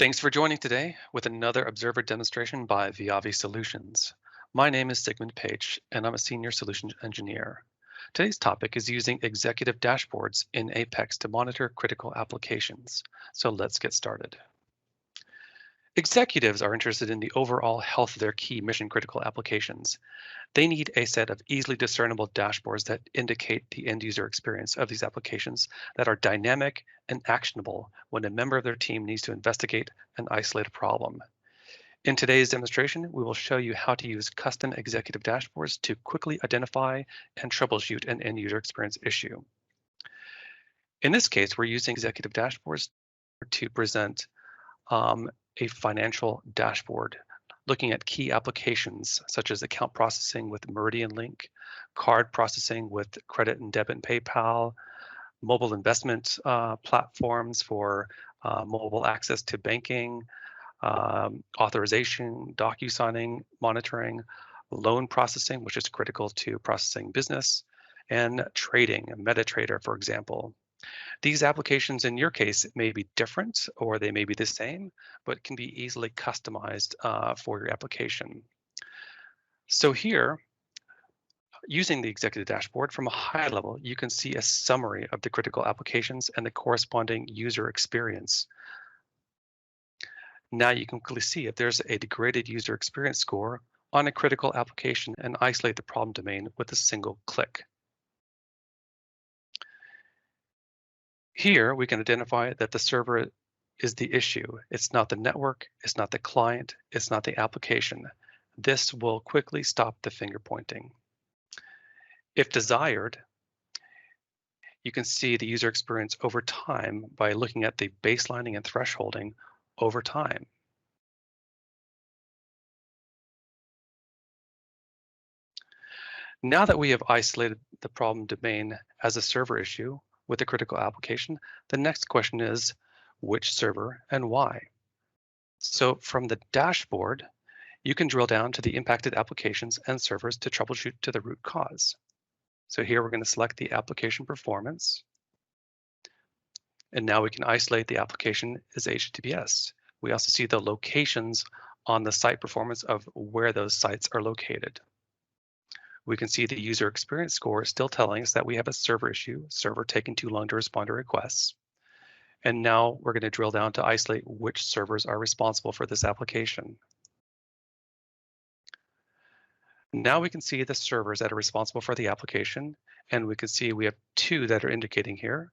Thanks for joining today with another Observer demonstration by Viavi Solutions. My name is Sigmund Page, and I'm a Senior Solutions Engineer. Today's topic is using executive dashboards in Apex to monitor critical applications. So let's get started. Executives are interested in the overall health of their key mission-critical applications. They need a set of easily discernible dashboards that indicate the end user experience of these applications that are dynamic and actionable when a member of their team needs to investigate and isolate a problem. In today's demonstration, we will show you how to use custom executive dashboards to quickly identify and troubleshoot an end user experience issue. In this case, we're using executive dashboards to present a financial dashboard looking at key applications such as account processing with Meridian Link, card processing with Credit and Debit and PayPal, mobile investment platforms for mobile access to banking, authorization, docu-signing, monitoring, loan processing, which is critical to processing business, and trading, MetaTrader, for example. These applications in your case may be different or they may be the same, but can be easily customized for your application. So here, using the executive dashboard from a high level, you can see a summary of the critical applications and the corresponding user experience. Now you can clearly see if there's a degraded user experience score on a critical application and isolate the problem domain with a single click. Here we can identify that the server is the issue. It's not the network, it's not the client, it's not the application. This will quickly stop the finger pointing. If desired, you can see the user experience over time by looking at the baselining and thresholding over time. Now that we have isolated the problem domain as a server issue with a critical application, the next question is which server and why? So from the dashboard, you can drill down to the impacted applications and servers to troubleshoot to the root cause. So here we're going to select the application performance. And now we can isolate the application as HTTPS. We also see the locations on the site performance of where those sites are located. We can see the user experience score still telling us that we have a server issue, server taking too long to respond to requests. And now we're going to drill down to isolate which servers are responsible for this application. Now we can see the servers that are responsible for the application, and we can see we have two that are indicating here.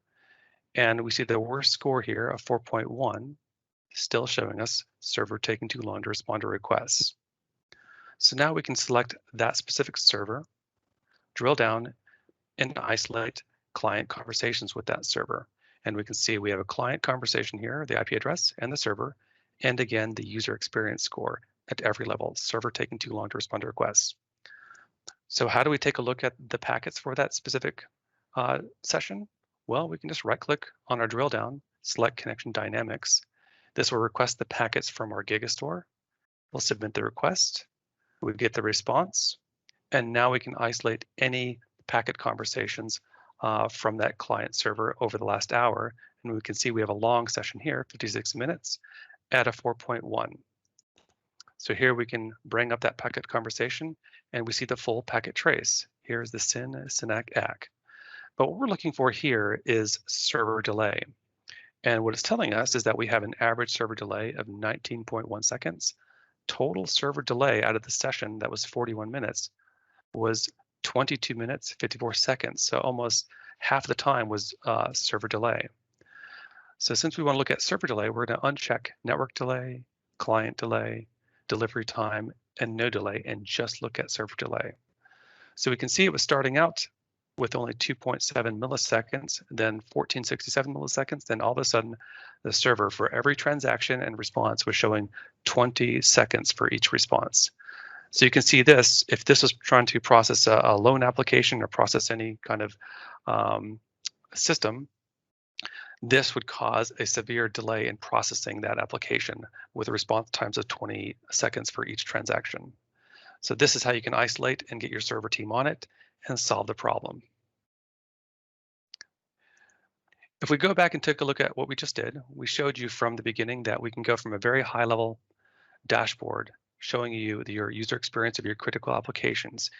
And we see the worst score here of 4.1, still showing us server taking too long to respond to requests. So now we can select that specific server, drill down, and isolate client conversations with that server. And we can see we have a client conversation here, the IP address and the server, and again, the user experience score at every level, server taking too long to respond to requests. So how do we take a look at the packets for that specific session? Well, we can just right click on our drill down, select connection dynamics. This will request the packets from our Gigastore. We'll submit the request. We get the response. And now we can isolate any packet conversations from that client server over the last hour. And we can see we have a long session here, 56 minutes at a 4.1. So here we can bring up that packet conversation and we see the full packet trace. Here's the SYN, SYNAC, ACK. But what we're looking for here is server delay. And what it's telling us is that we have an average server delay of 19.1 seconds. Total server delay out of the session that was 41 minutes was 22 minutes, 54 seconds. So almost half the time was server delay. So since we want to look at server delay, we're going to uncheck network delay, client delay, delivery time, and no delay, and just look at server delay. So we can see it was starting out with only 2.7 milliseconds, then 1467 milliseconds, then all of a sudden the server for every transaction and response was showing 20 seconds for each response. So you can see this, if this was trying to process a loan application or process any kind of system, this would cause a severe delay in processing that application with response times of 20 seconds for each transaction. So this is how you can isolate and get your server team on it and solve the problem. If we go back and take a look at what we just did, we showed you from the beginning that we can go from a very high level dashboard showing you your user experience of your critical applications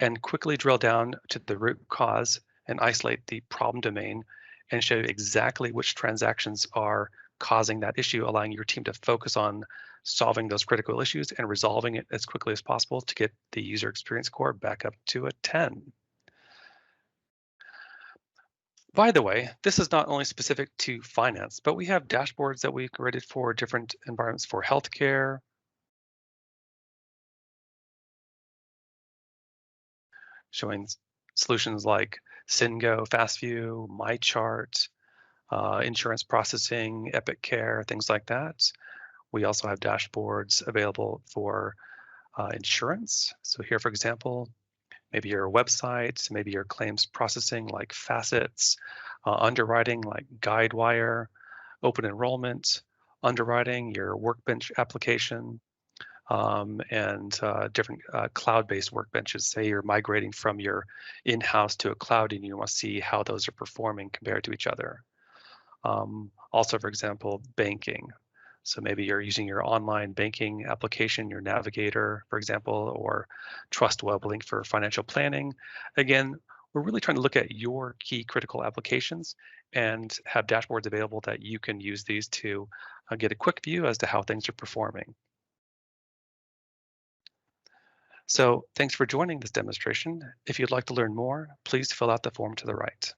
and quickly drill down to the root cause and isolate the problem domain and show you exactly which transactions are causing that issue, allowing your team to focus on solving those critical issues and resolving it as quickly as possible to get the user experience score back up to a 10. By the way, this is not only specific to finance, but we have dashboards that we created for different environments for healthcare, showing solutions like Syngo, FastView, MyChart, insurance processing, Epic Care, things like that. We also have dashboards available for insurance. So here, for example, maybe your website, maybe your claims processing like Facets, underwriting like Guidewire, open enrollment, underwriting, your Workbench application, and different cloud-based workbenches. Say you're migrating from your in-house to a cloud and you want to see how those are performing compared to each other. Also, for example, banking. So maybe you're using your online banking application, your Navigator, for example, or Trust WebLink for financial planning. Again, we're really trying to look at your key critical applications and have dashboards available that you can use these to get a quick view as to how things are performing. So thanks for joining this demonstration. If you'd like to learn more, please fill out the form to the right.